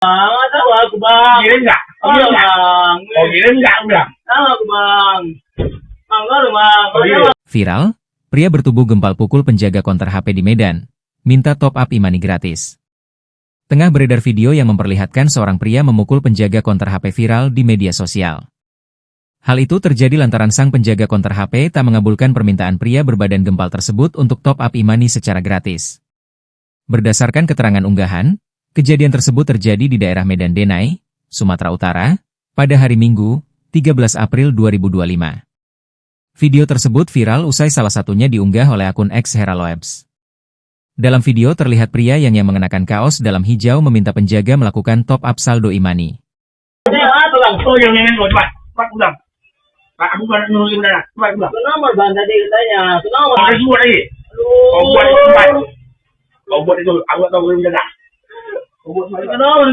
Tahu aku bang. Kirim nggak? Tahu bang. Oh kirim nggak udah? Tahu aku bang. Bang, tahu bang. Viral, pria bertubuh gempal pukul penjaga konter HP di Medan, minta top up e-money gratis. Tengah beredar video yang memperlihatkan seorang pria memukul penjaga konter HP viral di media sosial. Hal itu terjadi lantaran sang penjaga konter HP tak mengabulkan permintaan pria berbadan gempal tersebut untuk top up e-money secara gratis. Berdasarkan keterangan unggahan, kejadian tersebut terjadi di daerah Medan Denai, Sumatera Utara, pada hari Minggu, 13 April 2025. Video tersebut viral usai salah satunya diunggah oleh akun X Heraloebs. Dalam video terlihat pria yang mengenakan kaos dalam hijau meminta penjaga melakukan top up saldo e-money. Oh yang ini loh, cepat ulang. Pak, aku kan nungguin dah, cepat ulang. Kenapa bang tadi katanya? Kenapa? Ada semua lagi. Kau buat itu cepat. Kau buat itu, aku tak tahu belum jaga. Kau buat Kenapa?